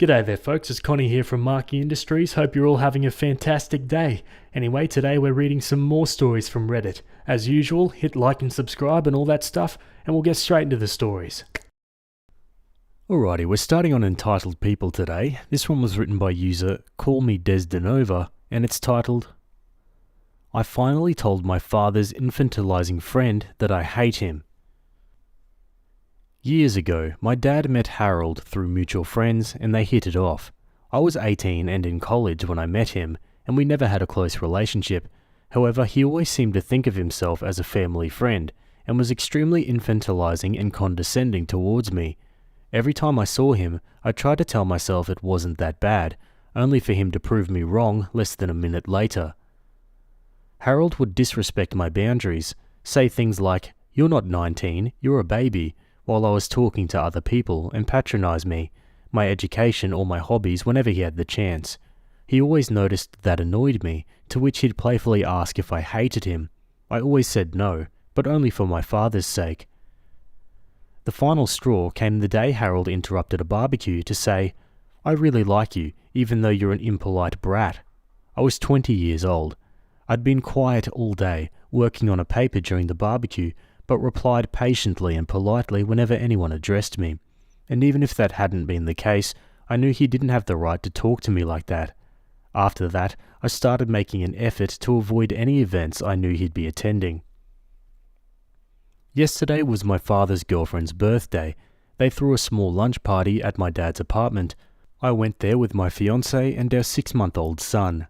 G'day there folks, it's Connie here from Marky Industries. Hope you're all having a fantastic day. Anyway, today we're reading some more stories from Reddit. As usual, hit like and subscribe and all that stuff, and we'll get straight into the stories. Alrighty, we're starting on Entitled People today. This one was written by user Call Me Desdenova, and it's titled, I finally told my father's infantilizing friend that I hate him. Years ago, my dad met Harold through mutual friends and they hit it off. I was 18 and in college when I met him, and we never had a close relationship. However, he always seemed to think of himself as a family friend, and was extremely infantilizing and condescending towards me. Every time I saw him, I tried to tell myself it wasn't that bad, only for him to prove me wrong less than a minute later. Harold would disrespect my boundaries, say things like, "You're not 19, you're a baby," while I was talking to other people, and patronize me, my education or my hobbies whenever he had the chance. He always noticed that annoyed me, to which he'd playfully ask if I hated him. I always said no, but only for my father's sake. The final straw came the day Harold interrupted a barbecue to say, "I really like you, even though you're an impolite brat." I was 20 years old. I'd been quiet all day, working on a paper during the barbecue, but replied patiently and politely whenever anyone addressed me. And even if that hadn't been the case, I knew he didn't have the right to talk to me like that. After that, I started making an effort to avoid any events I knew he'd be attending. Yesterday was my father's girlfriend's birthday. They threw a small lunch party at my dad's apartment. I went there with my fiancée and our 6-month-old son.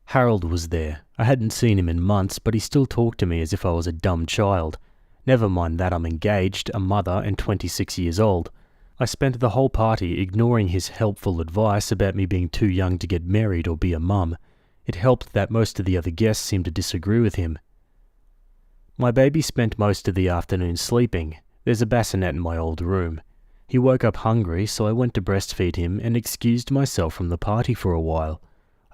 Harold was there. I hadn't seen him in months, but he still talked to me as if I was a dumb child. Never mind that I'm engaged, a mother, and 26 years old. I spent the whole party ignoring his helpful advice about me being too young to get married or be a mum. It helped that most of the other guests seemed to disagree with him. My baby spent most of the afternoon sleeping. There's a bassinet in my old room. He woke up hungry, so I went to breastfeed him and excused myself from the party for a while.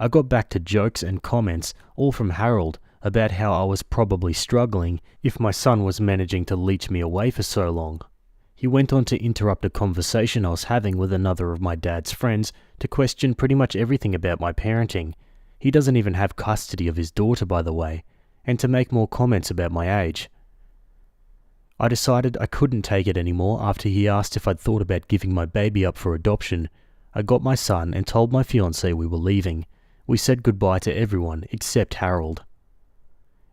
I got back to jokes and comments, all from Harold, about how I was probably struggling if my son was managing to leech me away for so long. He went on to interrupt a conversation I was having with another of my dad's friends to question pretty much everything about my parenting. He doesn't even have custody of his daughter, by the way, and to make more comments about my age. I decided I couldn't take it anymore after he asked if I'd thought about giving my baby up for adoption. I got my son and told my fiancée we were leaving. We said goodbye to everyone except Harold.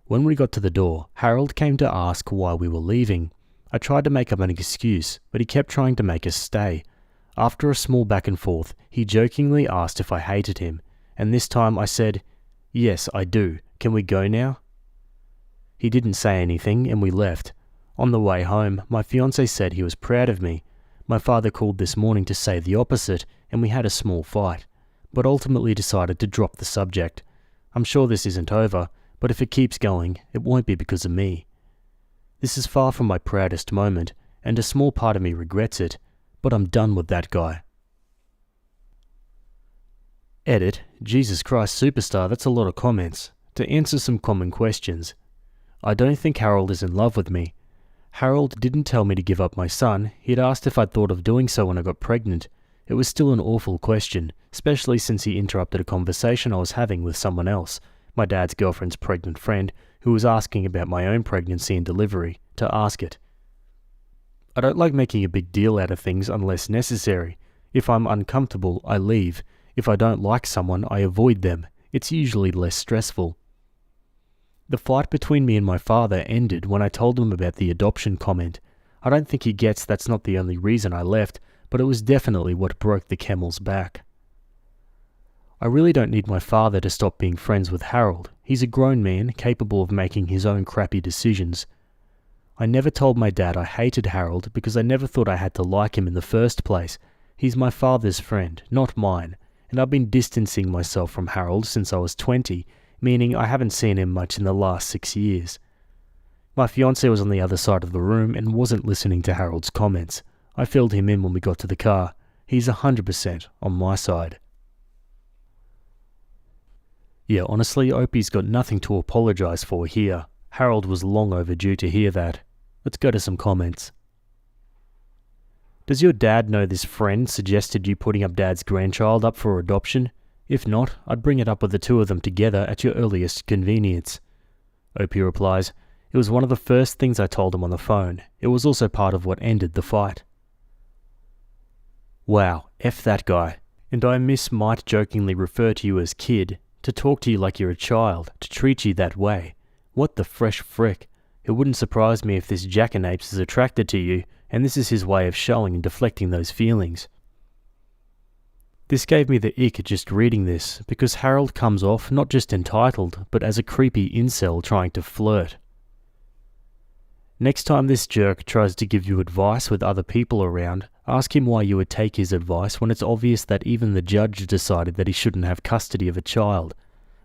When we got to the door, Harold came to ask why we were leaving. I tried to make up an excuse, but he kept trying to make us stay. After a small back and forth, he jokingly asked if I hated him, and this time I said, "Yes, I do. Can we go now?" He didn't say anything, and we left. On the way home, my fiancé said he was proud of me. My father called this morning to say the opposite, and we had a small fight, but ultimately decided to drop the subject. I'm sure this isn't over, but if it keeps going, it won't be because of me. This is far from my proudest moment, and a small part of me regrets it, but I'm done with that guy. Edit, Jesus Christ Superstar, that's a lot of comments. To answer some common questions. I don't think Harold is in love with me. Harold didn't tell me to give up my son. He'd asked if I'd thought of doing so when I got pregnant. It was still an awful question, especially since he interrupted a conversation I was having with someone else, my dad's girlfriend's pregnant friend, who was asking about my own pregnancy and delivery, to ask it. I don't like making a big deal out of things unless necessary. If I'm uncomfortable, I leave. If I don't like someone, I avoid them. It's usually less stressful. The fight between me and my father ended when I told him about the adoption comment. I don't think he gets that's not the only reason I left, but it was definitely what broke the camel's back. I really don't need my father to stop being friends with Harold. He's a grown man, capable of making his own crappy decisions. I never told my dad I hated Harold because I never thought I had to like him in the first place. He's my father's friend, not mine, and I've been distancing myself from Harold since I was 20, meaning I haven't seen him much in the last 6 years. My fiancé was on the other side of the room and wasn't listening to Harold's comments. I filled him in when we got to the car. He's 100% on my side. Yeah, honestly, Opie's got nothing to apologise for here. Harold was long overdue to hear that. Let's go to some comments. Does your dad know this friend suggested you putting up Dad's grandchild up for adoption? If not, I'd bring it up with the two of them together at your earliest convenience. OP replies, it was one of the first things I told him on the phone. It was also part of what ended the fight. Wow, F that guy. And I might jokingly refer to you as kid, to talk to you like you're a child, to treat you that way. What the fresh frick? It wouldn't surprise me if this jackanapes is attracted to you, and this is his way of showing and deflecting those feelings. This gave me the ick just reading this, because Harold comes off not just entitled, but as a creepy incel trying to flirt. Next time this jerk tries to give you advice with other people around, ask him why you would take his advice when it's obvious that even the judge decided that he shouldn't have custody of a child.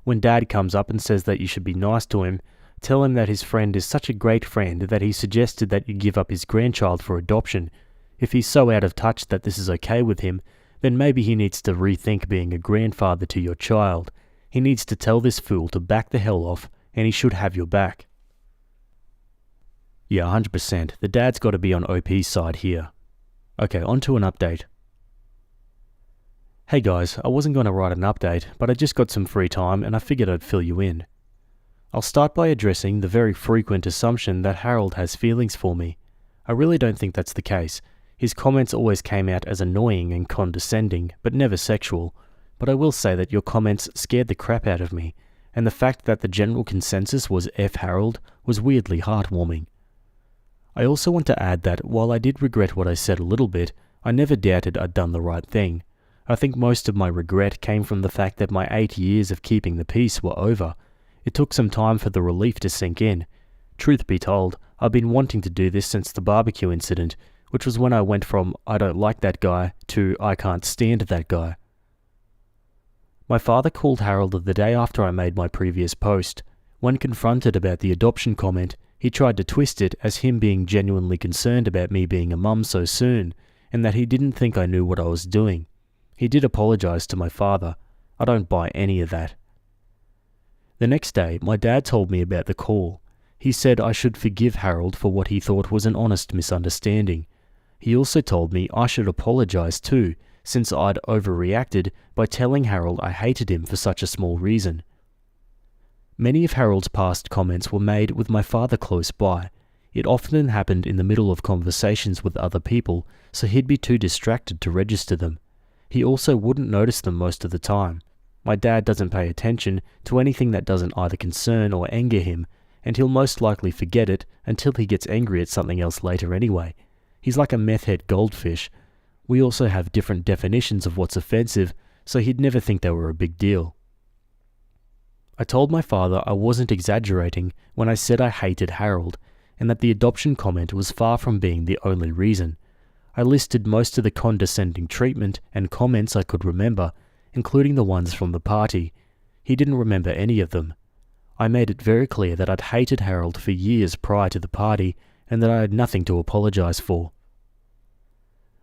When Dad comes up and says that you should be nice to him, tell him that his friend is such a great friend that he suggested that you give up his grandchild for adoption. If he's so out of touch that this is okay with him, then maybe he needs to rethink being a grandfather to your child. He needs to tell this fool to back the hell off, and he should have your back. Yeah, 100%. The dad's got to be on OP's side here. Okay, on to an update. Hey guys, I wasn't going to write an update, but I just got some free time and I figured I'd fill you in. I'll start by addressing the very frequent assumption that Harold has feelings for me. I really don't think that's the case. His comments always came out as annoying and condescending, but never sexual. But I will say that your comments scared the crap out of me, and the fact that the general consensus was F Harold was weirdly heartwarming. I also want to add that while I did regret what I said a little bit, I never doubted I'd done the right thing. I think most of my regret came from the fact that my 8 years of keeping the peace were over. It took some time for the relief to sink in. Truth be told, I've been wanting to do this since the barbecue incident, which was when I went from I don't like that guy to I can't stand that guy. My father called Harold the day after I made my previous post. When confronted about the adoption comment, he tried to twist it as him being genuinely concerned about me being a mum so soon, and that he didn't think I knew what I was doing. He did apologize to my father. I don't buy any of that. The next day, my dad told me about the call. He said I should forgive Harold for what he thought was an honest misunderstanding. He also told me I should apologize too, since I'd overreacted by telling Harold I hated him for such a small reason. Many of Harold's past comments were made with my father close by. It often happened in the middle of conversations with other people, so he'd be too distracted to register them. He also wouldn't notice them most of the time. My dad doesn't pay attention to anything that doesn't either concern or anger him, and he'll most likely forget it until he gets angry at something else later anyway. He's like a meth head goldfish. We also have different definitions of what's offensive, so he'd never think they were a big deal. I told my father I wasn't exaggerating when I said I hated Harold, and that the adoption comment was far from being the only reason. I listed most of the condescending treatment and comments I could remember, including the ones from the party. He didn't remember any of them. I made it very clear that I'd hated Harold for years prior to the party, and that I had nothing to apologize for.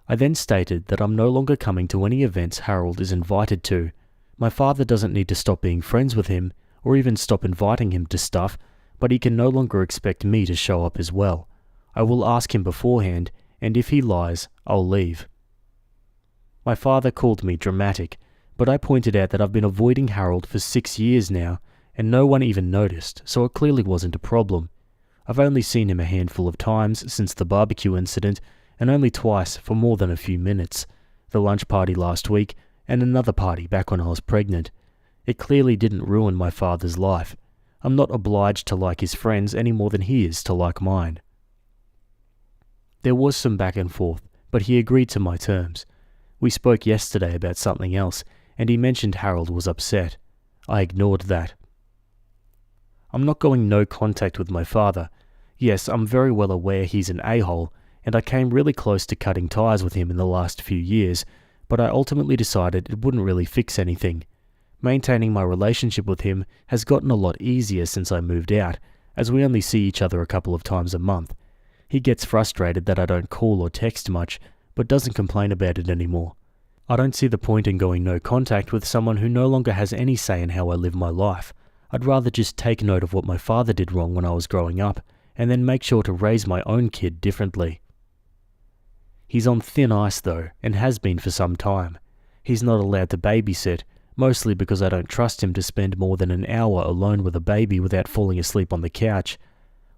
I then stated that I'm no longer coming to any events Harold is invited to. My father doesn't need to stop being friends with him, or even stop inviting him to stuff, but he can no longer expect me to show up as well. I will ask him beforehand, and if he lies, I'll leave. My father called me dramatic, but I pointed out that I've been avoiding Harold for 6 years now, and no one even noticed, so it clearly wasn't a problem. I've only seen him a handful of times since the barbecue incident, and only twice for more than a few minutes. The lunch party last week, and another party back when I was pregnant. It clearly didn't ruin my father's life. I'm not obliged to like his friends any more than he is to like mine. There was some back and forth, but he agreed to my terms. We spoke yesterday about something else, and he mentioned Harold was upset. I ignored that. I'm not going no contact with my father. Yes, I'm very well aware he's an a-hole, and I came really close to cutting ties with him in the last few years, but I ultimately decided it wouldn't really fix anything. Maintaining my relationship with him has gotten a lot easier since I moved out, as we only see each other a couple of times a month. He gets frustrated that I don't call or text much, but doesn't complain about it anymore. I don't see the point in going no contact with someone who no longer has any say in how I live my life. I'd rather just take note of what my father did wrong when I was growing up, and then make sure to raise my own kid differently. He's on thin ice though, and has been for some time. He's not allowed to babysit, mostly because I don't trust him to spend more than an hour alone with a baby without falling asleep on the couch.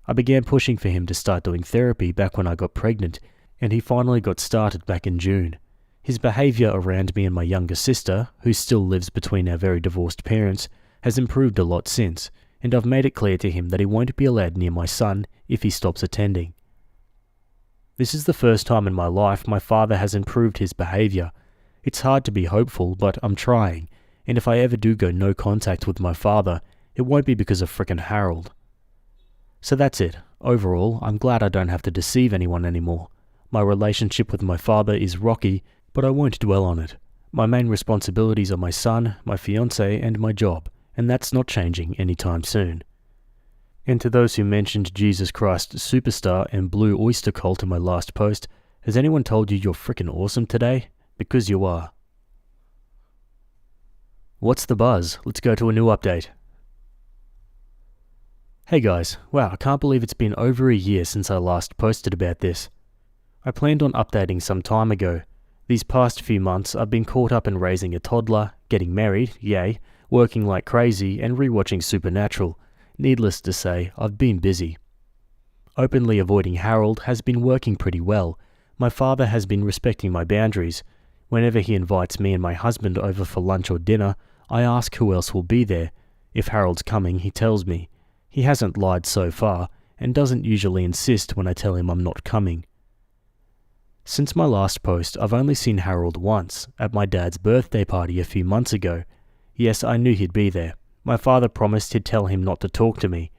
I began pushing for him to start doing therapy back when I got pregnant, and he finally got started back in June. His behaviour around me and my younger sister, who still lives between our very divorced parents, has improved a lot since, and I've made it clear to him that he won't be allowed near my son if he stops attending. This is the first time in my life my father has improved his behaviour. It's hard to be hopeful, but I'm trying, and if I ever do go no contact with my father, it won't be because of frickin' Harold. So that's it. Overall, I'm glad I don't have to deceive anyone anymore. My relationship with my father is rocky, but I won't dwell on it. My main responsibilities are my son, my fiancé, and my job, and that's not changing anytime soon. And to those who mentioned Jesus Christ Superstar and Blue Oyster Cult in my last post, has anyone told you you're frickin' awesome today? Because you are. What's the buzz? Let's go to a new update. Hey guys, wow, I can't believe it's been over a year since I last posted about this. I planned on updating some time ago. These past few months I've been caught up in raising a toddler, getting married, yay, working like crazy, and rewatching Supernatural. Needless to say, I've been busy. Openly avoiding Harold has been working pretty well. My father has been respecting my boundaries. Whenever he invites me and my husband over for lunch or dinner, I ask who else will be there. If Harold's coming, he tells me. He hasn't lied so far, and doesn't usually insist when I tell him I'm not coming. Since my last post, I've only seen Harold once, at my dad's birthday party a few months ago. Yes, I knew he'd be there. My father promised he'd tell him not to talk to me.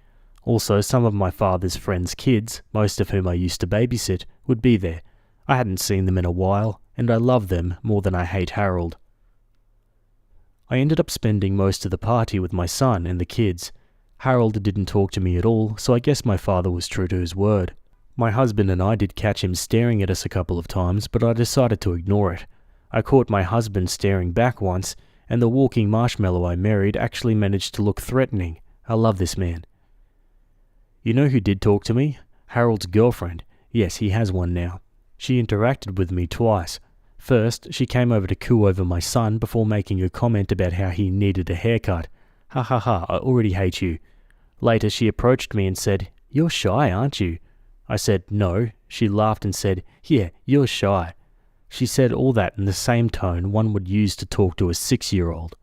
Also, some of my father's friends' kids, most of whom I used to babysit, would be there. I hadn't seen them in a while, and I love them more than I hate Harold. I ended up spending most of the party with my son and the kids. Harold didn't talk to me at all, so I guess my father was true to his word. My husband and I did catch him staring at us a couple of times, but I decided to ignore it. I caught my husband staring back once, and the walking marshmallow I married actually managed to look threatening. I love this man. You know who did talk to me? Harold's girlfriend. Yes, he has one now. She interacted with me twice. First, she came over to coo over my son before making a comment about how he needed a haircut. Ha ha ha, I already hate you. Later, she approached me and said, "You're shy, aren't you?" I said, "No." She laughed and said, "Yeah, you're shy." She said all that in the same tone one would use to talk to a 6-year-old.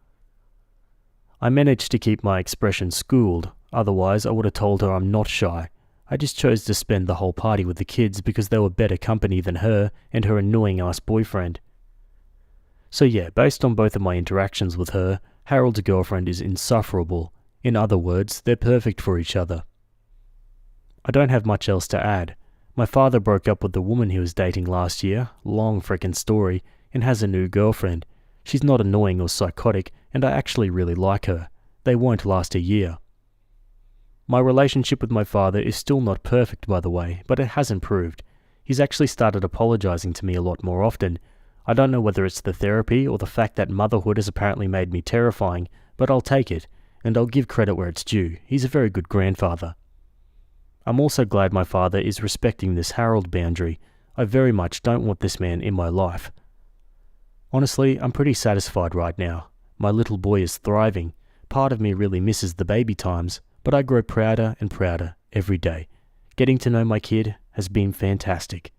I managed to keep my expression schooled, otherwise I would have told her I'm not shy. I just chose to spend the whole party with the kids because they were better company than her and her annoying-ass boyfriend. So yeah, based on both of my interactions with her, Harold's girlfriend is insufferable. In other words, they're perfect for each other. I don't have much else to add. My father broke up with the woman he was dating last year, long frickin' story, and has a new girlfriend. She's not annoying or psychotic, and I actually really like her. They won't last a year. My relationship with my father is still not perfect, by the way, but it has improved. He's actually started apologizing to me a lot more often. I don't know whether it's the therapy or the fact that motherhood has apparently made me terrifying, but I'll take it, and I'll give credit where it's due. He's a very good grandfather. I'm also glad my father is respecting this Harold boundary. I very much don't want this man in my life. Honestly, I'm pretty satisfied right now. My little boy is thriving. Part of me really misses the baby times, but I grow prouder and prouder every day. Getting to know my kid has been fantastic.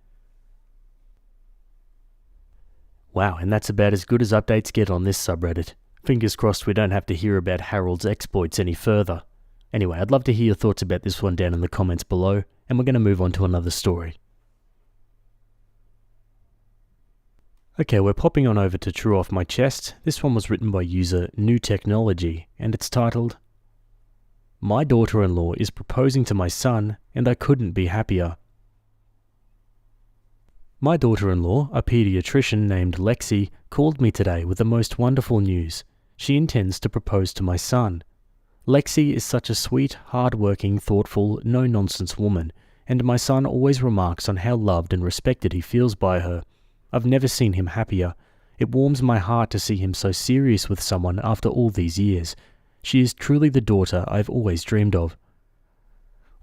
Wow, and that's about as good as updates get on this subreddit. Fingers crossed we don't have to hear about Harold's exploits any further. Anyway, I'd love to hear your thoughts about this one down in the comments below, and we're going to move on to another story. Okay, we're popping on over to True Off My Chest. This one was written by user New Technology, and it's titled, "My daughter-in-law is proposing to my son, and I couldn't be happier." My daughter-in-law, a pediatrician named Lexi, called me today with the most wonderful news. She intends to propose to my son. Lexi is such a sweet, hard-working, thoughtful, no-nonsense woman, and my son always remarks on how loved and respected he feels by her. I've never seen him happier. It warms my heart to see him so serious with someone after all these years. She is truly the daughter I've always dreamed of.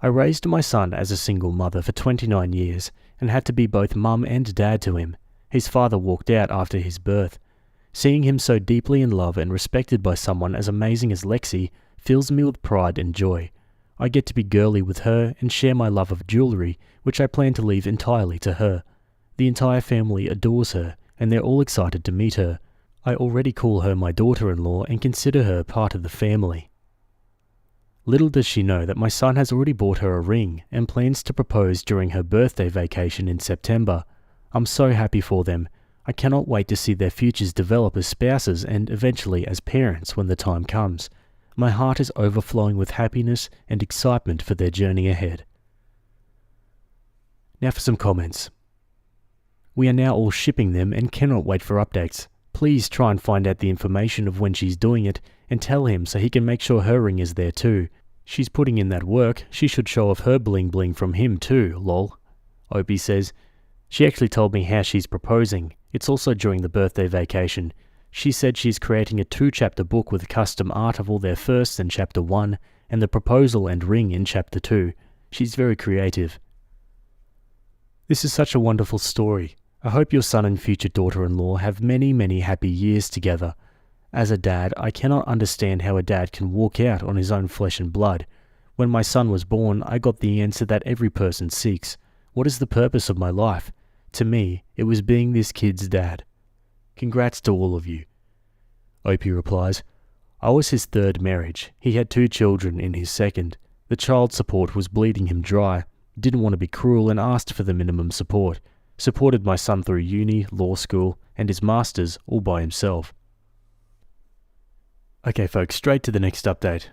I raised my son as a single mother for 29 years and had to be both mum and dad to him. His father walked out after his birth. Seeing him so deeply in love and respected by someone as amazing as Lexi fills me with pride and joy. I get to be girly with her and share my love of jewellery, which I plan to leave entirely to her. The entire family adores her, and they're all excited to meet her. I already call her my daughter-in-law and consider her part of the family. Little does she know that my son has already bought her a ring and plans to propose during her birthday vacation in September. I'm so happy for them. I cannot wait to see their futures develop as spouses and eventually as parents when the time comes. My heart is overflowing with happiness and excitement for their journey ahead. Now for some comments. We are now all shipping them and cannot wait for updates. Please try and find out the information of when she's doing it and tell him so he can make sure her ring is there too. She's putting in that work, she should show off her bling bling from him too, lol. Opie says, she actually told me how she's proposing. It's also during the birthday vacation. She said she's creating a 2-chapter book with custom art of all their firsts in chapter 1 and the proposal and ring in chapter 2. She's very creative. This is such a wonderful story. I hope your son and future daughter-in-law have many, many happy years together. As a dad, I cannot understand how a dad can walk out on his own flesh and blood. When my son was born, I got the answer that every person seeks. What is the purpose of my life? To me, it was being this kid's dad. Congrats to all of you. Opie replies, I was his 3rd marriage. He had 2 children in his 2nd. The child support was bleeding him dry. Didn't want to be cruel and asked for the minimum support. Supported my son through uni, law school, and his masters all by himself. Okay folks, straight to the next update.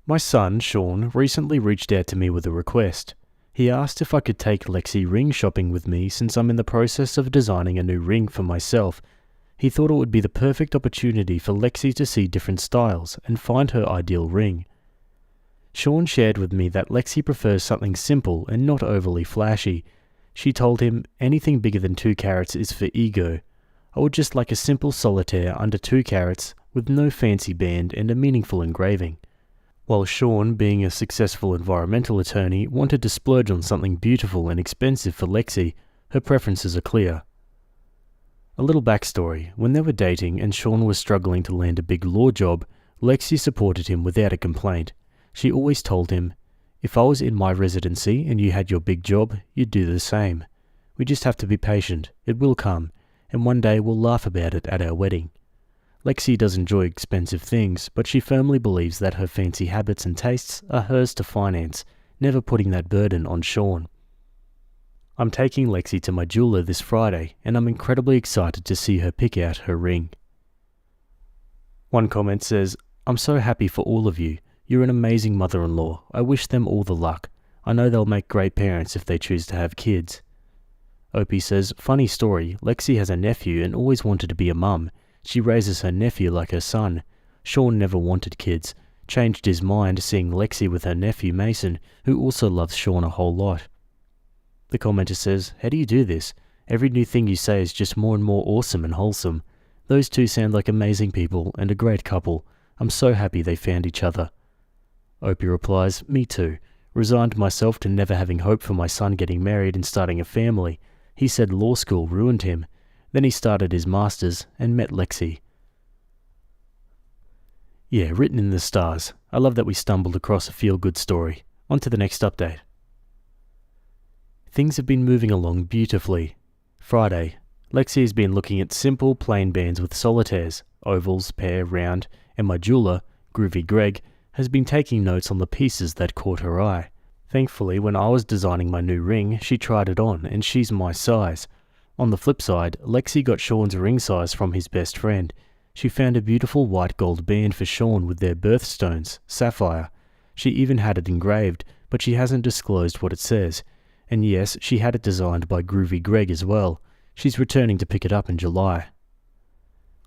My son, Sean, recently reached out to me with a request. He asked if I could take Lexi ring shopping with me since I'm in the process of designing a new ring for myself. He thought it would be the perfect opportunity for Lexi to see different styles and find her ideal ring. Sean shared with me that Lexi prefers something simple and not overly flashy. She told him anything bigger than 2 carats is for ego. I would just like a simple solitaire under 2 carats with no fancy band and a meaningful engraving. While Sean, being a successful environmental attorney, wanted to splurge on something beautiful and expensive for Lexi, her preferences are clear. A little backstory. When they were dating and Sean was struggling to land a big law job, Lexi supported him without a complaint. She always told him, if I was in my residency and you had your big job, you'd do the same. We just have to be patient. It will come, and one day we'll laugh about it at our wedding. Lexi does enjoy expensive things, but she firmly believes that her fancy habits and tastes are hers to finance, never putting that burden on Sean. I'm taking Lexi to my jeweler this Friday, and I'm incredibly excited to see her pick out her ring. One comment says, I'm so happy for all of you. You're an amazing mother-in-law. I wish them all the luck. I know they'll make great parents if they choose to have kids. Opie says, funny story, Lexi has a nephew and always wanted to be a mum. She raises her nephew like her son. Sean never wanted kids. Changed his mind seeing Lexi with her nephew Mason, who also loves Sean a whole lot. The commenter says, how do you do this? Every new thing you say is just more and more awesome and wholesome. Those two sound like amazing people and a great couple. I'm so happy they found each other. Opie replies, me too. Resigned myself to never having hope for my son getting married and starting a family. He said law school ruined him. Then he started his masters and met Lexi. Yeah, written in the stars. I love that we stumbled across a feel-good story. On to the next update. Things have been moving along beautifully. Friday, Lexi has been looking at simple plain bands with solitaires, ovals, pair, round, and my jeweler, Groovy Greg, has been taking notes on the pieces that caught her eye. Thankfully, when I was designing my new ring, she tried it on, and she's my size. On the flip side, Lexi got Sean's ring size from his best friend. She found a beautiful white gold band for Sean with their birthstones, sapphire. She even had it engraved, but she hasn't disclosed what it says. And yes, she had it designed by Groovy Greg as well. She's returning to pick it up in July.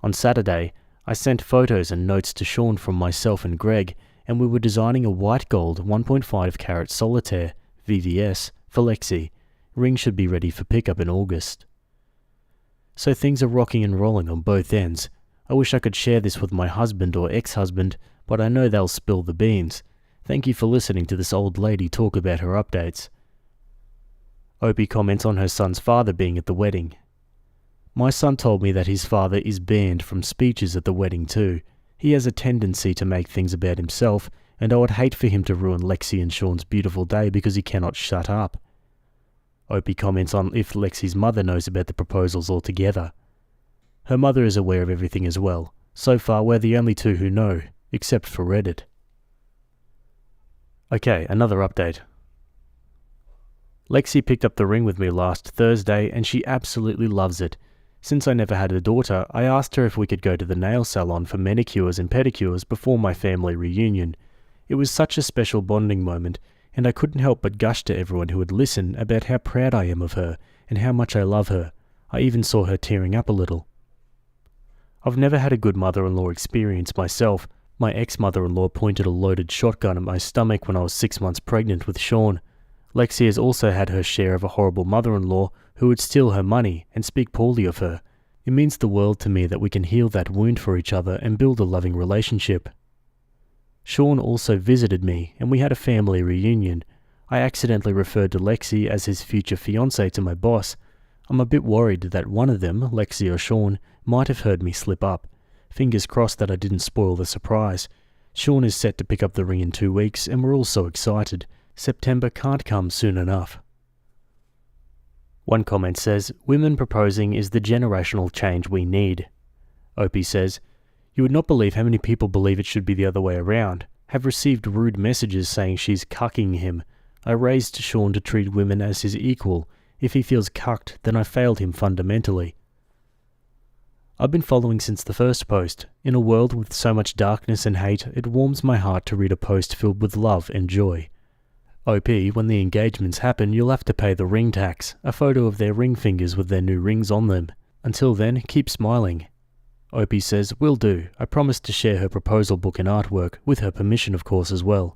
On Saturday, I sent photos and notes to Sean from myself and Greg, and we were designing a white gold 1.5 carat solitaire, VVS, for Lexi. Ring should be ready for pickup in August. So things are rocking and rolling on both ends. I wish I could share this with my husband or ex-husband, but I know they'll spill the beans. Thank you for listening to this old lady talk about her updates. Opie comments on her son's father being at the wedding. My son told me that his father is banned from speeches at the wedding too. He has a tendency to make things about himself, and I would hate for him to ruin Lexi and Sean's beautiful day because he cannot shut up. Opie comments on if Lexi's mother knows about the proposals altogether. Her mother is aware of everything as well. So far, we're the only two who know, except for Reddit. Okay, another update. Lexi picked up the ring with me last Thursday and she absolutely loves it. Since I never had a daughter, I asked her if we could go to the nail salon for manicures and pedicures before my family reunion. It was such a special bonding moment, and I couldn't help but gush to everyone who would listen about how proud I am of her and how much I love her. I even saw her tearing up a little. I've never had a good mother-in-law experience myself. My ex-mother-in-law pointed a loaded shotgun at my stomach when I was 6 months pregnant with Sean. Lexi has also had her share of a horrible mother-in-law who would steal her money and speak poorly of her. It means the world to me that we can heal that wound for each other and build a loving relationship. Sean also visited me and we had a family reunion. I accidentally referred to Lexi as his future fiancée to my boss. I'm a bit worried that one of them, Lexi or Sean, might have heard me slip up. Fingers crossed that I didn't spoil the surprise. Sean is set to pick up the ring in 2 weeks and we're all so excited. September can't come soon enough. One comment says, women proposing is the generational change we need. Opie says, you would not believe how many people believe it should be the other way around. Have received rude messages saying she's cucking him. I raised Sean to treat women as his equal. If he feels cucked, then I failed him fundamentally. I've been following since the first post. In a world with so much darkness and hate, it warms my heart to read a post filled with love and joy. OP, when the engagements happen, you'll have to pay the ring tax, a photo of their ring fingers with their new rings on them. Until then, keep smiling. OP says, will do. I promise to share her proposal book and artwork, with her permission of course as well.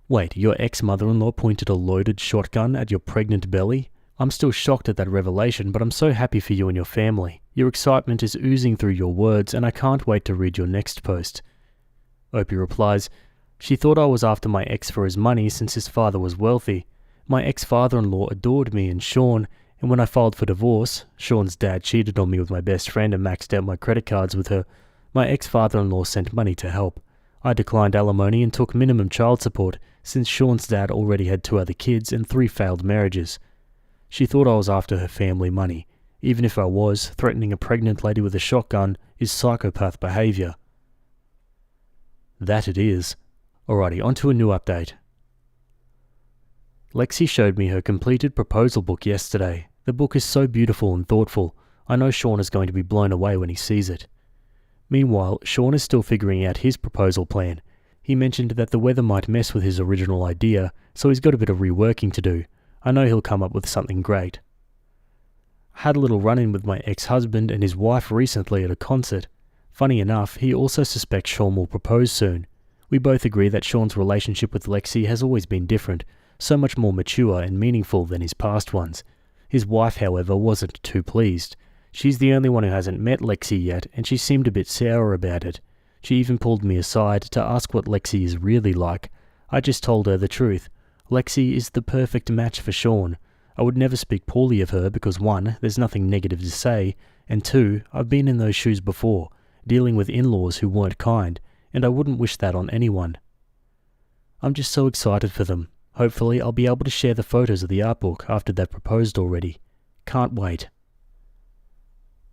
Wait, your ex-mother-in-law pointed a loaded shotgun at your pregnant belly? I'm still shocked at that revelation, but I'm so happy for you and your family. Your excitement is oozing through your words, and I can't wait to read your next post. Opie replies, she thought I was after my ex for his money since his father was wealthy. My ex-father-in-law adored me and Sean, and when I filed for divorce, Sean's dad cheated on me with my best friend and maxed out my credit cards with her. My ex-father-in-law sent money to help. I declined alimony and took minimum child support, since Sean's dad already had 2 other kids and 3 failed marriages. She thought I was after her family money. Even if I was, threatening a pregnant lady with a shotgun is psychopath behaviour. That it is. Alrighty, on to a new update. Lexi showed me her completed proposal book yesterday. The book is so beautiful and thoughtful. I know Sean is going to be blown away when he sees it. Meanwhile, Sean is still figuring out his proposal plan. He mentioned that the weather might mess with his original idea, so he's got a bit of reworking to do. I know he'll come up with something great. I had a little run-in with my ex-husband and his wife recently at a concert. Funny enough, he also suspects Sean will propose soon. We both agree that Sean's relationship with Lexi has always been different, so much more mature and meaningful than his past ones. His wife, however, wasn't too pleased. She's the only one who hasn't met Lexi yet, and she seemed a bit sour about it. She even pulled me aside to ask what Lexi is really like. I just told her the truth. Lexi is the perfect match for Sean. I would never speak poorly of her because 1, there's nothing negative to say, and 2, I've been in those shoes before, dealing with in-laws who weren't kind, and I wouldn't wish that on anyone. I'm just so excited for them. Hopefully I'll be able to share the photos of the art book after they've proposed already. Can't wait.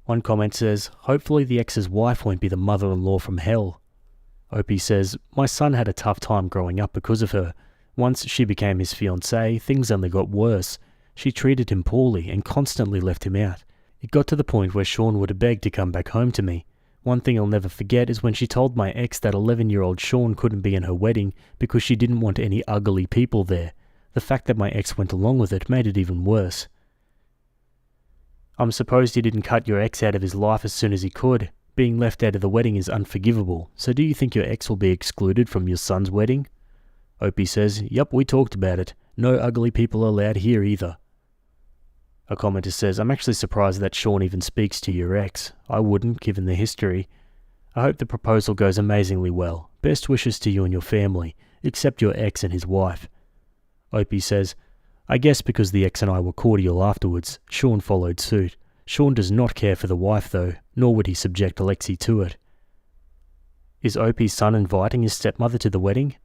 One comment says, hopefully the ex's wife won't be the mother-in-law from hell. Opie says, my son had a tough time growing up because of her. Once she became his fiancée, things only got worse. She treated him poorly and constantly left him out. It got to the point where Sean would beg to come back home to me. One thing I'll never forget is when she told my ex that 11-year-old Sean couldn't be in her wedding because she didn't want any ugly people there. The fact that my ex went along with it made it even worse. I'm surprised he didn't cut your ex out of his life as soon as he could. Being left out of the wedding is unforgivable, so do you think your ex will be excluded from your son's wedding? Opie says, yep, we talked about it. No ugly people allowed here either. A commenter says, I'm actually surprised that Sean even speaks to your ex. I wouldn't, given the history. I hope the proposal goes amazingly well. Best wishes to you and your family, except your ex and his wife. Opie says, I guess because the ex and I were cordial afterwards, Sean followed suit. Sean does not care for the wife though, nor would he subject Alexi to it. Is Opie's son inviting his stepmother to the wedding?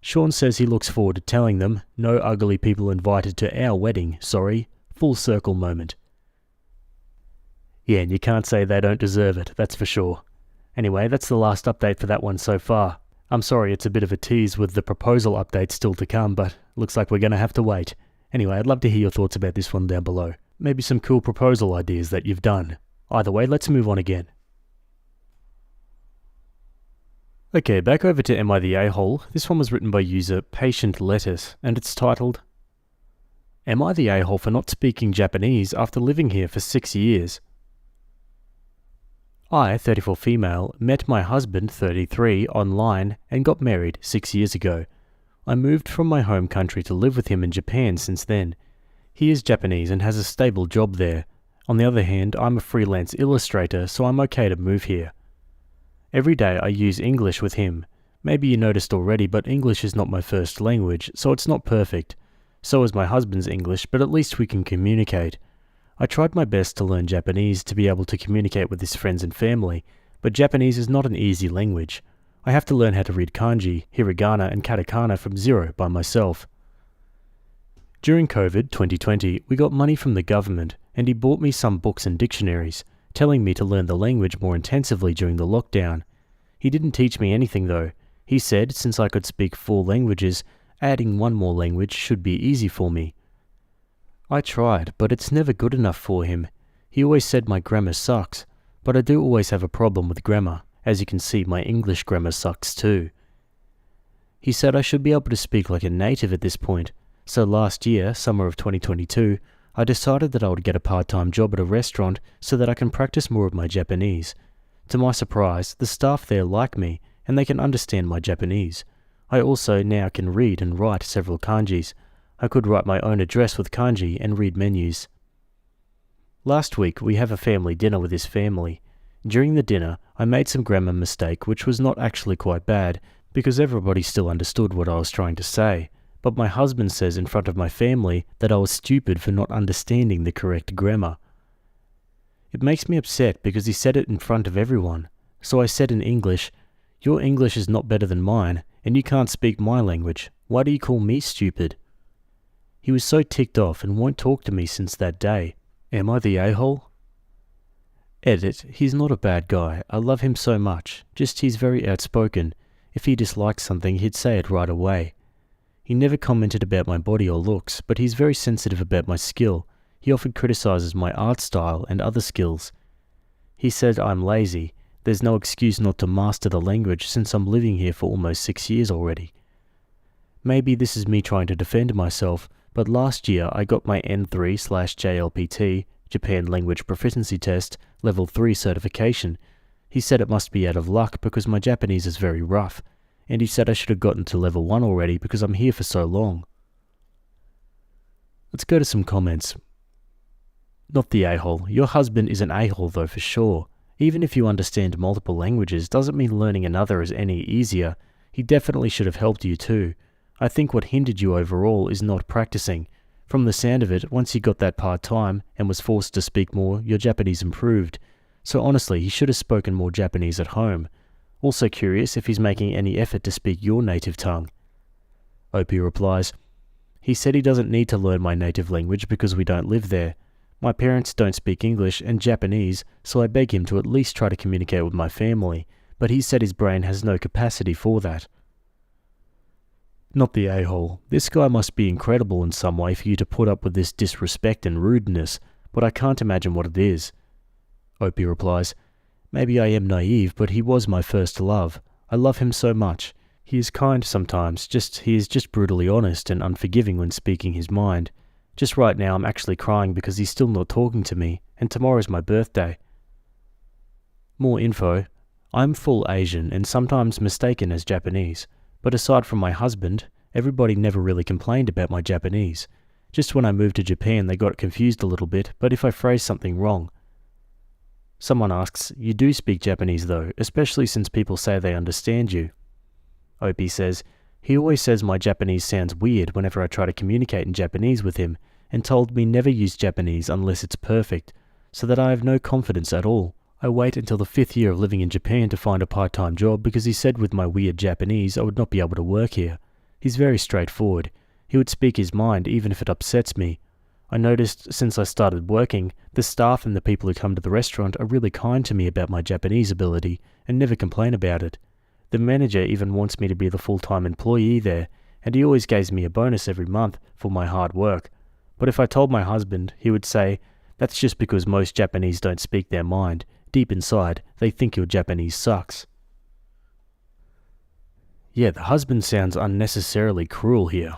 Sean says he looks forward to telling them, no ugly people invited to our wedding, sorry. Full circle moment. Yeah, and you can't say they don't deserve it, that's for sure. Anyway, that's the last update for that one so far. I'm sorry it's a bit of a tease with the proposal update still to come, but looks like we're going to have to wait. Anyway, I'd love to hear your thoughts about this one down below. Maybe some cool proposal ideas that you've done. Either way, let's move on again. Okay, back over to Am I the A-hole? This one was written by user Patient Lettuce, and it's titled, Am I the A-hole for not speaking Japanese after living here for 6 years? I, 34 female, met my husband, 33, online and got married 6 years ago. I moved from my home country to live with him in Japan since then. He is Japanese and has a stable job there. On the other hand, I'm a freelance illustrator, so I'm okay to move here. Every day I use English with him. Maybe you noticed already, but English is not my first language, so it's not perfect. So is my husband's English, but at least we can communicate. I tried my best to learn Japanese to be able to communicate with his friends and family, but Japanese is not an easy language. I have to learn how to read kanji, hiragana and katakana from zero by myself. During COVID 2020, we got money from the government, and he bought me some books and dictionaries, telling me to learn the language more intensively during the lockdown. He didn't teach me anything though. He said since I could speak 4 languages, adding one more language should be easy for me. I tried, but it's never good enough for him. He always said my grammar sucks, but I do always have a problem with grammar. As you can see, my English grammar sucks too. He said I should be able to speak like a native at this point, so last year, summer of 2022, I decided that I would get a part-time job at a restaurant so that I can practice more of my Japanese. To my surprise, the staff there like me, and they can understand my Japanese. I also now can read and write several kanjis. I could write my own address with kanji and read menus. Last week we have a family dinner with his family. During the dinner, I made some grammar mistake which was not actually quite bad, because everybody still understood what I was trying to say. But my husband says in front of my family that I was stupid for not understanding the correct grammar. It makes me upset because he said it in front of everyone. So I said in English, "Your English is not better than mine, and you can't speak my language. Why do you call me stupid?" He was so ticked off and won't talk to me since that day. Am I the a-hole? Edit, he's not a bad guy. I love him so much. Just he's very outspoken. If he dislikes something, he'd say it right away. He never commented about my body or looks, but he's very sensitive about my skill. He often criticizes my art style and other skills. He said I'm lazy. There's no excuse not to master the language since I'm living here for almost 6 years already. Maybe this is me trying to defend myself, but last year I got my N3/JLPT, Japan Language Proficiency Test, Level 3 certification. He said it must be out of luck because my Japanese is very rough, and he said I should have gotten to Level 1 already because I'm here for so long. Let's go to some comments. Not the a-hole. Your husband is an a-hole though for sure. Even if you understand multiple languages doesn't mean learning another is any easier. He definitely should have helped you too. I think what hindered you overall is not practicing. From the sound of it, once you got that part-time and was forced to speak more, your Japanese improved. So honestly, he should have spoken more Japanese at home. Also curious if he's making any effort to speak your native tongue. Opie replies, he said he doesn't need to learn my native language because we don't live there. My parents don't speak English and Japanese, so I beg him to at least try to communicate with my family, but he said his brain has no capacity for that. Not the a-hole. This guy must be incredible in some way for you to put up with this disrespect and rudeness, but I can't imagine what it is. Opie replies, maybe I am naive, but he was my first love. I love him so much. He is kind sometimes, he is just brutally honest and unforgiving when speaking his mind. Just right now I'm actually crying because he's still not talking to me, and tomorrow's my birthday. More info. I'm full Asian and sometimes mistaken as Japanese. But aside from my husband, everybody never really complained about my Japanese. Just when I moved to Japan they got confused a little bit, but if I phrase something wrong. Someone asks, you do speak Japanese though, especially since people say they understand you. Opie says, he always says my Japanese sounds weird whenever I try to communicate in Japanese with him, and told me never use Japanese unless it's perfect, so that I have no confidence at all. I wait until the 5th year of living in Japan to find a part-time job because he said with my weird Japanese I would not be able to work here. He's very straightforward. He would speak his mind even if it upsets me. I noticed since I started working, the staff and the people who come to the restaurant are really kind to me about my Japanese ability and never complain about it. The manager even wants me to be the full-time employee there, and he always gives me a bonus every month for my hard work. But if I told my husband, he would say, "That's just because most Japanese don't speak their mind. Deep inside, they think your Japanese sucks." Yeah, the husband sounds unnecessarily cruel here.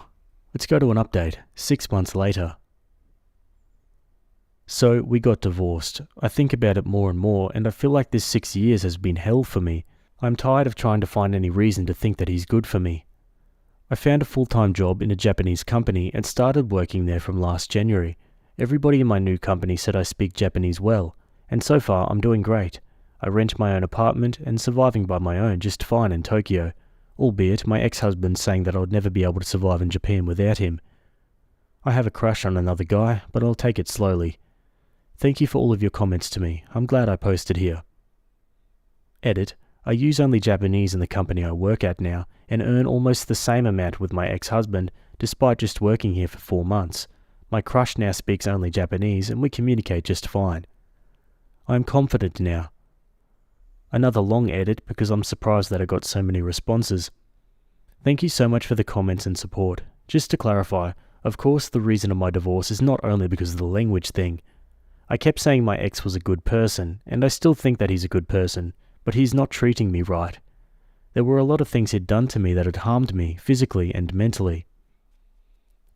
Let's go to an update, 6 months later. So, we got divorced. I think about it more and more, and I feel like this 6 years has been hell for me. I'm tired of trying to find any reason to think that he's good for me. I found a full-time job in a Japanese company and started working there from last January. Everybody in my new company said I speak Japanese well, and so far I'm doing great. I rent my own apartment and surviving by my own just fine in Tokyo, albeit my ex-husband saying that I would never be able to survive in Japan without him. I have a crush on another guy, but I'll take it slowly. Thank you for all of your comments to me. I'm glad I posted here. Edit. I use only Japanese in the company I work at now and earn almost the same amount with my ex-husband despite just working here for 4 months. My crush now speaks only Japanese and we communicate just fine. I am confident now. Another long edit because I'm surprised that I got so many responses. Thank you so much for the comments and support. Just to clarify, of course the reason of my divorce is not only because of the language thing. I kept saying my ex was a good person, and I still think that he's a good person, but he's not treating me right. There were a lot of things he'd done to me that had harmed me physically and mentally.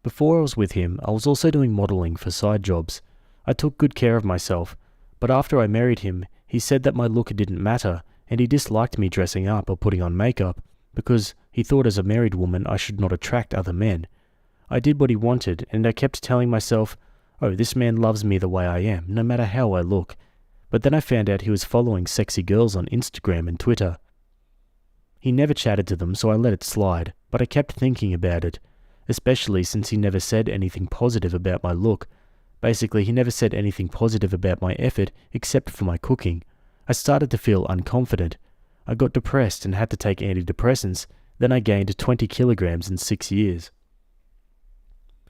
Before I was with him, I was also doing modelling for side jobs. I took good care of myself, but after I married him, he said that my look didn't matter, and he disliked me dressing up or putting on makeup, because he thought as a married woman I should not attract other men. I did what he wanted, and I kept telling myself, oh, this man loves me the way I am, no matter how I look. But then I found out he was following sexy girls on Instagram and Twitter. He never chatted to them, so I let it slide, but I kept thinking about it, especially since he never said anything positive about my look. Basically, he never said anything positive about my effort except for my cooking. I started to feel unconfident. I got depressed and had to take antidepressants, then I gained 20 kilograms in 6 years.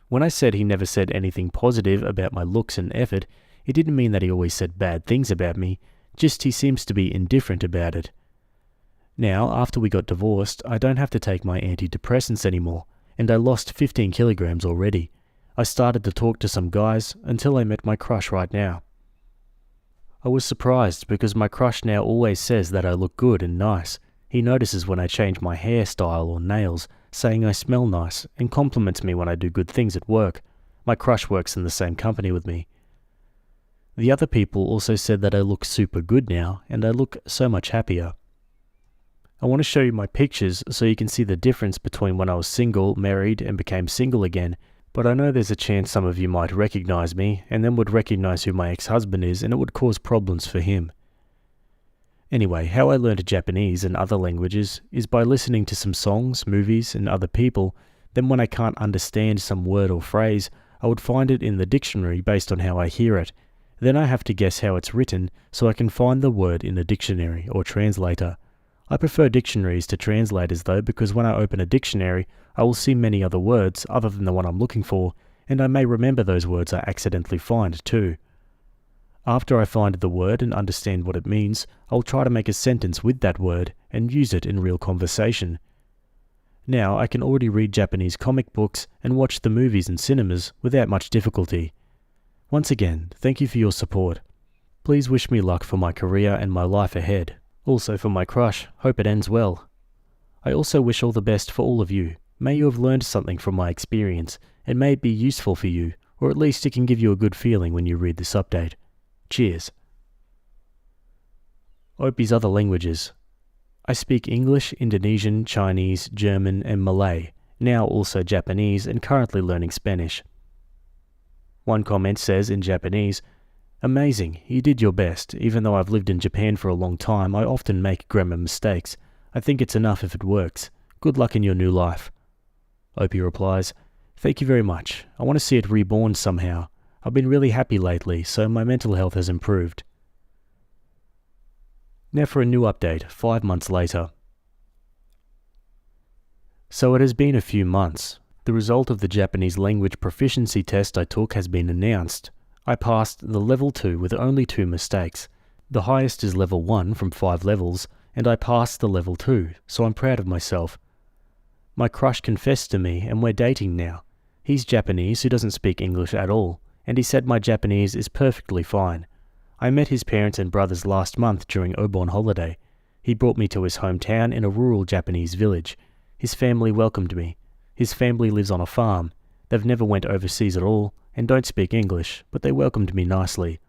When I said he never said anything positive about my looks and effort, it didn't mean that he always said bad things about me, just he seems to be indifferent about it. Now, after we got divorced, I don't have to take my antidepressants anymore, and I lost 15 kilograms already. I started to talk to some guys until I met my crush right now. I was surprised because my crush now always says that I look good and nice. He notices when I change my hairstyle or nails, saying I smell nice, and compliments me when I do good things at work. My crush works in the same company with me. The other people also said that I look super good now, and I look so much happier. I want to show you my pictures so you can see the difference between when I was single, married, and became single again, but I know there's a chance some of you might recognize me, and then would recognize who my ex-husband is, and it would cause problems for him. Anyway, how I learned Japanese and other languages is by listening to some songs, movies, and other people. Then when I can't understand some word or phrase, I would find it in the dictionary based on how I hear it. Then I have to guess how it's written so I can find the word in a dictionary or translator. I prefer dictionaries to translators though, because when I open a dictionary, I will see many other words other than the one I'm looking for, and I may remember those words I accidentally find too. After I find the word and understand what it means, I'll try to make a sentence with that word and use it in real conversation. Now I can already read Japanese comic books and watch the movies in cinemas without much difficulty. Once again, thank you for your support. Please wish me luck for my career and my life ahead. Also for my crush, hope it ends well. I also wish all the best for all of you. May you have learned something from my experience, and may it be useful for you, or at least it can give you a good feeling when you read this update. Cheers. Opie's other languages. I speak English, Indonesian, Chinese, German, and Malay, now also Japanese, and currently learning Spanish. One comment says in Japanese, "Amazing, you did your best. Even though I've lived in Japan for a long time, I often make grammar mistakes. I think it's enough if it works. Good luck in your new life. Opie replies, Thank you very much. I want to see it reborn somehow. I've been really happy lately, so my mental health has improved. Now for a new update, 5 months later. So it has been a few months. The result of the Japanese language proficiency test I took has been announced. I passed the level 2 with only 2 mistakes. The highest is level 1 from 5 levels, and I passed the level 2, so I'm proud of myself. My crush confessed to me, and we're dating now. He's Japanese who doesn't speak English at all, and he said my Japanese is perfectly fine. I met his parents and brothers last month during Obon holiday. He brought me to his hometown in a rural Japanese village. His family welcomed me. His family lives on a farm. They've never went overseas at all, and don't speak English, but they welcomed me nicely.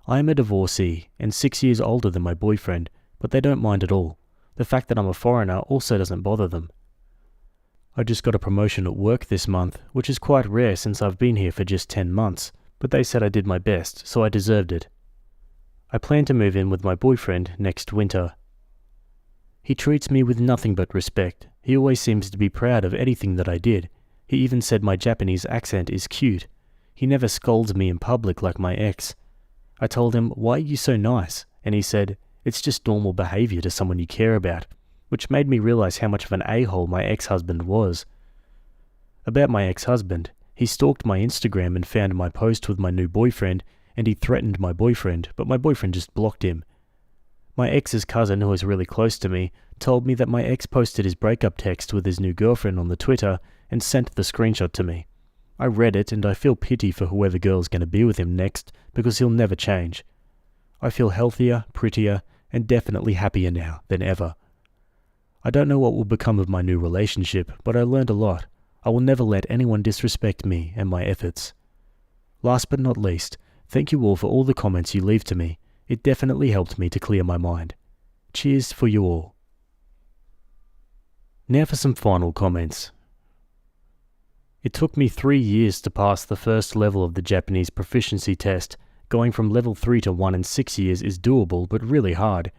I am a divorcee, and 6 years older than my boyfriend, but they don't mind at all. The fact that I'm a foreigner also doesn't bother them. I just got a promotion at work this month, which is quite rare since I've been here for just 10 months, but they said I did my best, so I deserved it. I plan to move in with my boyfriend next winter. He treats me with nothing but respect. He always seems to be proud of anything that I did. He even said my Japanese accent is cute. He never scolds me in public like my ex. I told him, why are you so nice? And he said, it's just normal behavior to someone you care about, which made me realize how much of an a-hole my ex-husband was. About my ex-husband, he stalked my Instagram and found my post with my new boyfriend, and he threatened my boyfriend, but my boyfriend just blocked him. My ex's cousin, who is really close to me, told me that my ex posted his breakup text with his new girlfriend on the Twitter and sent the screenshot to me. I read it and I feel pity for whoever girl's going to be with him next because he'll never change. I feel healthier, prettier, and definitely happier now than ever. I don't know what will become of my new relationship, but I learned a lot. I will never let anyone disrespect me and my efforts. Last but not least, thank you all for all the comments you leave to me. It definitely helped me to clear my mind. Cheers for you all. Now for some final comments. It took me 3 years to pass the first level of the Japanese proficiency test. Going from level 3 to 1 in 6 years is doable, but really hard.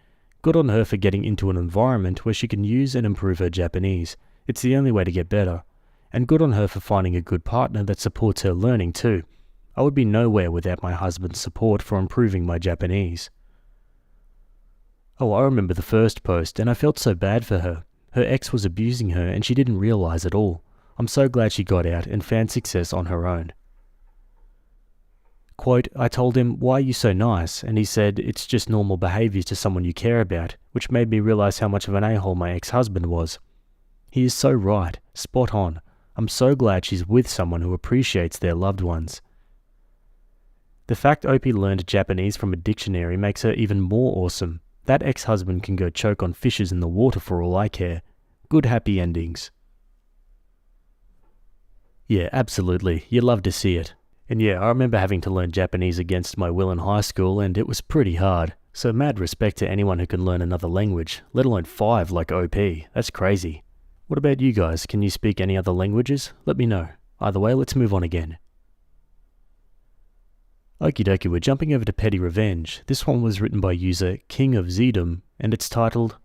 Good on her for getting into an environment where she can use and improve her Japanese. It's the only way to get better. And good on her for finding a good partner that supports her learning too. I would be nowhere without my husband's support for improving my Japanese. Oh, I remember the first post, and I felt so bad for her. Her ex was abusing her and she didn't realize it all. I'm so glad she got out and found success on her own. Quote, I told him, why are you so nice? And he said, it's just normal behavior to someone you care about, which made me realize how much of an a-hole my ex-husband was. He is so right, spot on. I'm so glad she's with someone who appreciates their loved ones. The fact Opie learned Japanese from a dictionary makes her even more awesome. That ex-husband can go choke on fishes in the water for all I care. Good happy endings. Yeah, absolutely. You love to see it. And yeah, I remember having to learn Japanese against my will in high school, and it was pretty hard. So mad respect to anyone who can learn another language, let alone 5 like OP. That's crazy. What about you guys? Can you speak any other languages? Let me know. Either way, let's move on again. Okie dokie, we're jumping over to Petty Revenge. This one was written by user King of Zedom, and it's titled,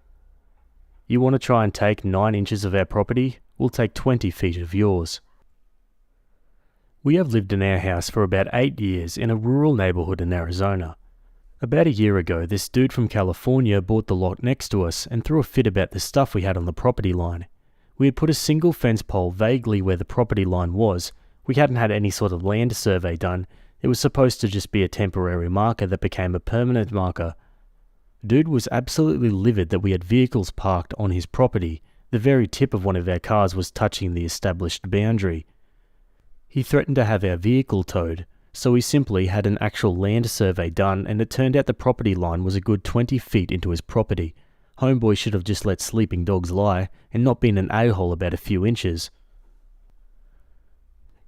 You want to try and take 9 inches of our property? We'll take 20 feet of yours. We have lived in our house for about 8 years in a rural neighborhood in Arizona. About a year ago, this dude from California bought the lot next to us and threw a fit about the stuff we had on the property line. We had put a single fence pole vaguely where the property line was. We hadn't had any sort of land survey done. It was supposed to just be a temporary marker that became a permanent marker. Dude was absolutely livid that we had vehicles parked on his property. The very tip of one of our cars was touching the established boundary. He threatened to have our vehicle towed, so we simply had an actual land survey done, and it turned out the property line was a good 20 feet into his property. Homeboy should have just let sleeping dogs lie, and not been an a-hole about a few inches.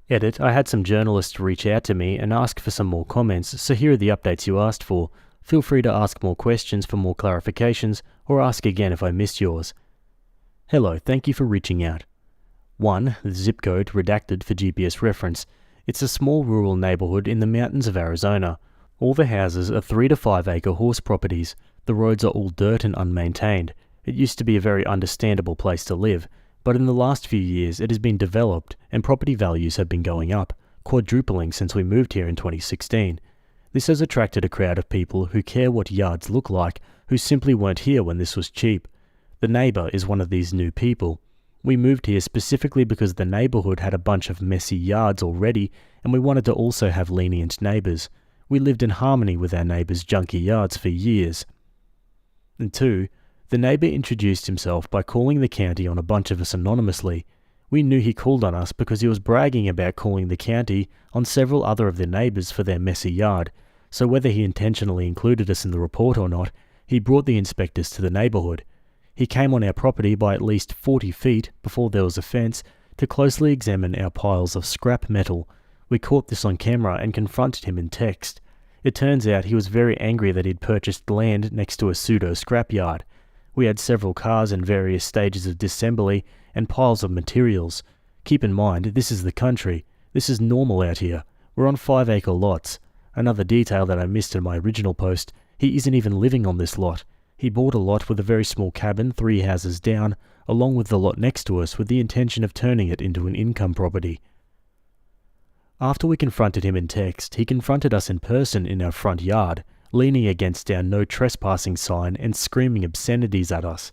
Edit, I had some journalists reach out to me and ask for some more comments, so here are the updates you asked for. Feel free to ask more questions for more clarifications, or ask again if I missed yours. Hello, thank you for reaching out. 1. The zip code redacted for GPS reference. It's a small rural neighborhood in the mountains of Arizona. All the houses are 3 to 5 acre horse properties. The roads are all dirt and unmaintained. It used to be a very understandable place to live, but in the last few years it has been developed and property values have been going up, quadrupling since we moved here in 2016. This has attracted a crowd of people who care what yards look like, who simply weren't here when this was cheap. The neighbour is one of these new people. We moved here specifically because the neighbourhood had a bunch of messy yards already, and we wanted to also have lenient neighbours. We lived in harmony with our neighbours' junky yards for years. And 2, the neighbour introduced himself by calling the county on a bunch of us anonymously. We knew he called on us because he was bragging about calling the county on several other of the neighbours for their messy yard, so whether he intentionally included us in the report or not, he brought the inspectors to the neighbourhood. He came on our property by at least 40 feet before there was a fence to closely examine our piles of scrap metal. We caught this on camera and confronted him in text. It turns out he was very angry that he'd purchased land next to a pseudo scrapyard. We had several cars in various stages of disassembly and piles of materials. Keep in mind, this is the country. This is normal out here. We're on 5-acre lots. Another detail that I missed in my original post, he isn't even living on this lot. He bought a lot with a very small cabin 3 houses down, along with the lot next to us with the intention of turning it into an income property. After we confronted him in text, he confronted us in person in our front yard, leaning against our no trespassing sign and screaming obscenities at us.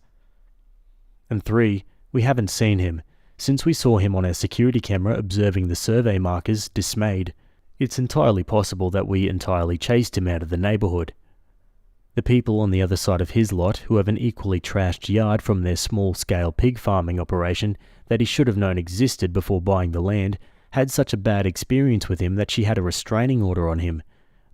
And 3, we haven't seen him. Since we saw him on our security camera observing the survey markers, dismayed. It's entirely possible that we entirely chased him out of the neighbourhood. The people on the other side of his lot, who have an equally trashed yard from their small-scale pig farming operation that he should have known existed before buying the land, had such a bad experience with him that she had a restraining order on him.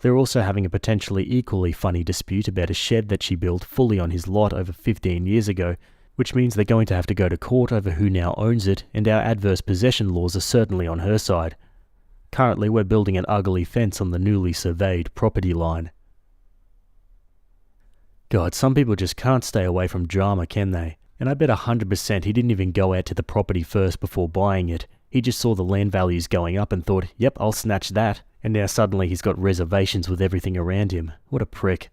They're also having a potentially equally funny dispute about a shed that she built fully on his lot over 15 years ago, which means they're going to have to go to court over who now owns it, and our adverse possession laws are certainly on her side. Currently, we're building an ugly fence on the newly surveyed property line. God, some people just can't stay away from drama, can they? And I bet 100% he didn't even go out to the property first before buying it. He just saw the land values going up and thought, yep, I'll snatch that. And now suddenly he's got reservations with everything around him. What a prick.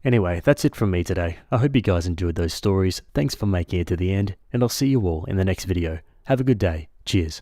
Anyway, that's it from me today. I hope you guys enjoyed those stories. Thanks for making it to the end, and I'll see you all in the next video. Have a good day. Cheers.